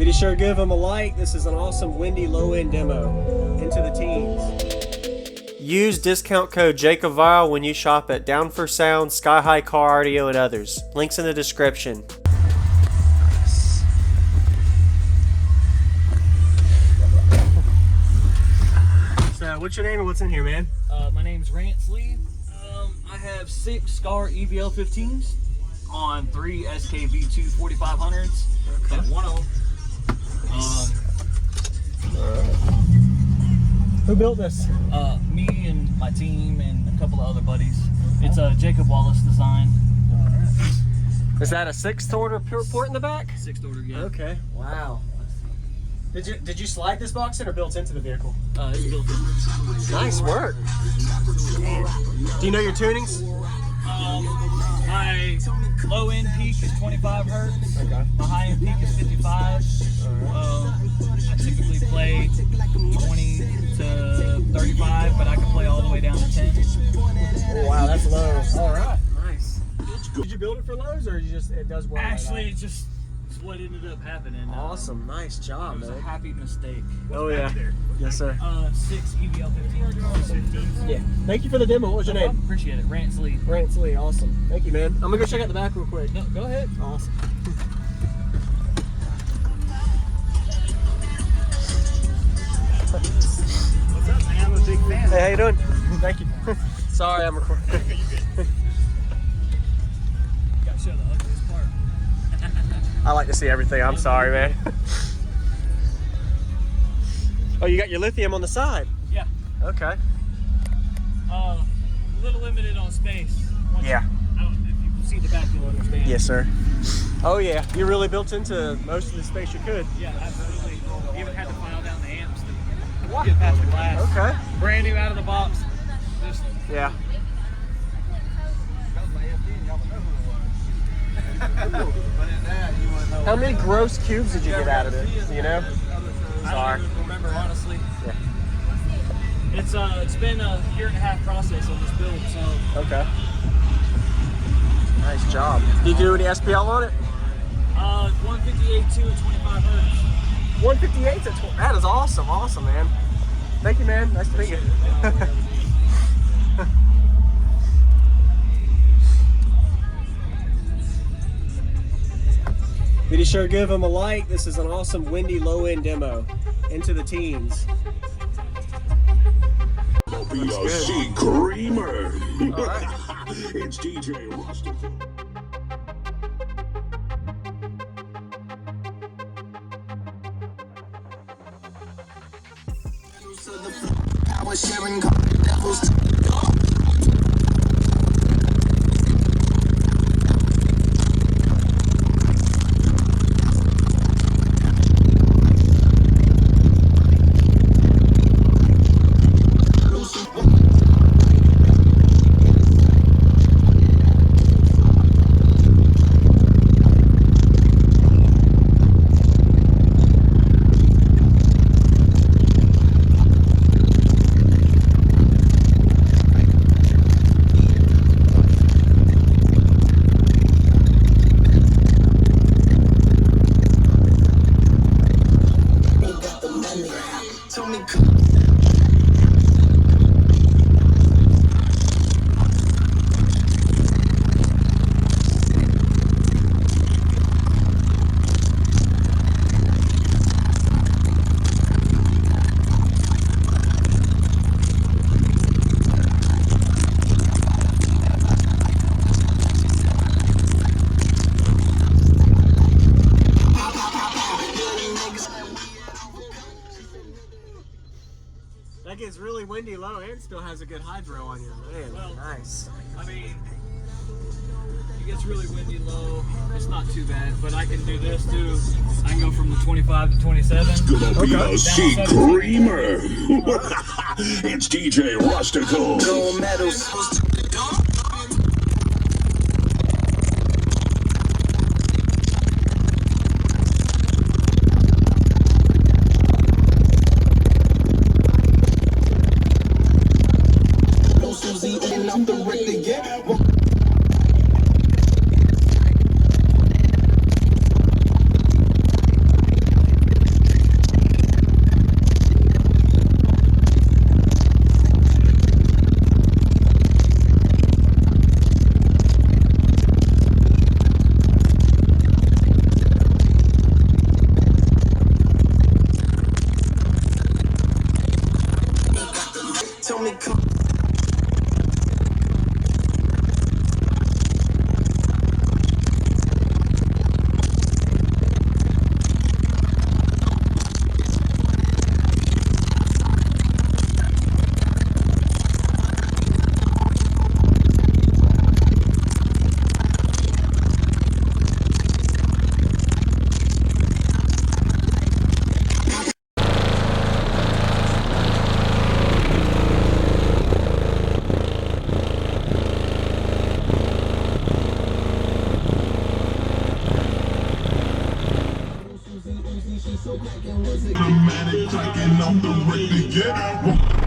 Be sure to give them a like. This is an awesome windy low-end demo. Into the teens. Use discount code JACOBVILE when you shop at Down for Sound, Sky High Car Audio, and others. Links in the description. So, what's your name and what's in here, man? My name's Rance. I have 6 Scar EVL 15s on 3 SKV2 4500s. Okay. Got one of them. Who built this? Me and my team and a couple of other buddies. It's a Jacob Wallace design. Is that a 6th order port in the back? 6th order, yeah. Okay. Wow. Did you slide this box in or built into the vehicle? It's built in. Nice work. Man. Do you know your tunings? My low end peak is 25 hertz. Okay. My high end peak is 55. I typically play 20 to 35, but I can play all the way down to 10. Oh, wow, that's low. All right. Nice. Did you build it for lows, or it does work? Actually, it's just what ended up happening. Awesome. Nice job, It was man. a happy mistake. Oh, yeah. Yes, sir. 6 EVL 15s. Yeah. Thank you for the demo. What was your name? Appreciate it. Rance Lee. Rance Lee. Awesome. Thank you, man. I'm going to go check out the back real quick. No, go ahead. Awesome. What's up, man? I'm a big fan. Hey, how you doing? Thank you. Sorry, I'm recording. Gotta show the ugliest part. I like to see everything. I'm sorry, man. Oh, you got your lithium on the side. Yeah. Okay. A little limited on space. Yeah. If you see the back, you'll understand. Yes, sir. Oh, yeah. You really built into most of the space you could. Yeah, absolutely. Even had to file down the amps to get past the glass. Okay. Brand new out of the box. Just Yeah. How many gross cubes did you get out of it? Do you know? I don't even remember, honestly. Yeah. It's been a 1.5-year process on this build, so. Okay. Nice job. Did you do any SPL on it? 158 2 and 25 hertz. 158 to 20. That is awesome. Awesome, man. Thank you, man. Nice to meet you. Be sure to give them a like. This is an awesome windy low-end demo. Into the teens. BLC Creamer. Right. It's DJ Rusty. Power sharing devils. That gets really windy low and still has a good hydro on you. Man, Well, nice. I mean, it gets really windy low. It's not too bad, but I can do this too. I can go from the 25 to 27. Gonna be Okay. a C Creamer. It's DJ Rustical. Gold medals. Susie eating off the Richter, yeah. off the record yet.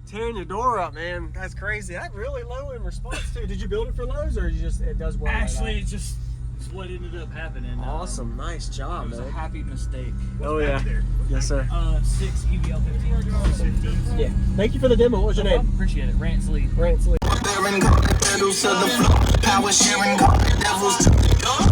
Tearing your door up, man. That's crazy. That's really low in response too. Did you build it for Lowe's, or it does well? Actually, it's what ended up happening. Awesome, nice job, It was man. a happy mistake. Oh yeah, yes sir. 6 EVL 15. Yeah. Thank you for the demo. What was your name? Appreciate it. Rance Lee. Rance Lee. Bearing pedals to the floor. Power sharing devils to the door.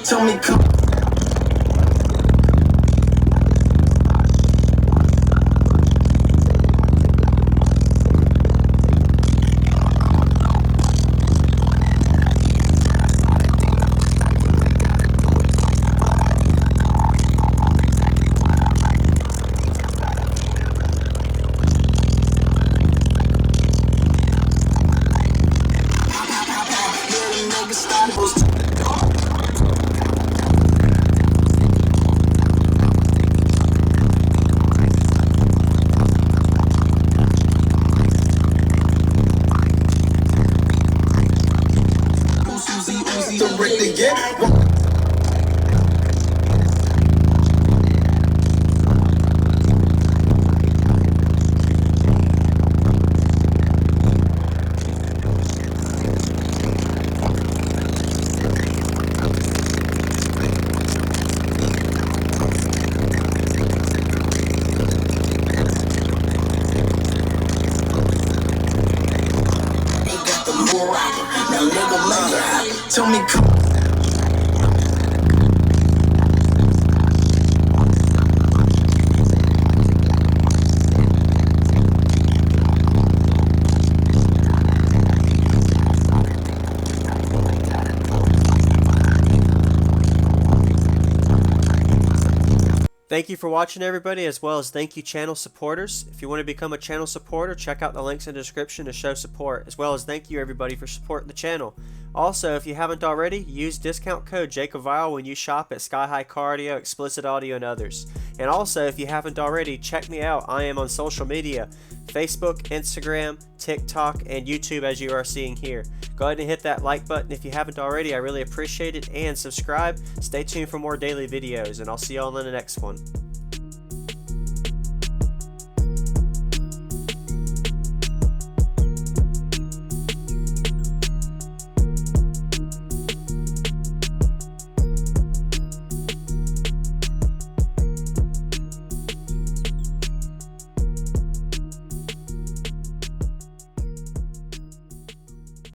Tell me, come. Tell me, come. Thank you for watching, everybody, as well as thank you channel supporters. If you want to become a channel supporter, check out the links in the description to show support, as well as thank you everybody for supporting the channel. Also, if you haven't already, use discount code JACOVILE when you shop at Sky High Cardio, Explicit Audio, and others. And also, if you haven't already, check me out. I am on social media, Facebook, Instagram, TikTok, and YouTube, as you are seeing here. Go ahead and hit that like button if you haven't already. I really appreciate it. And subscribe. Stay tuned for more daily videos, and I'll see you all in the next one.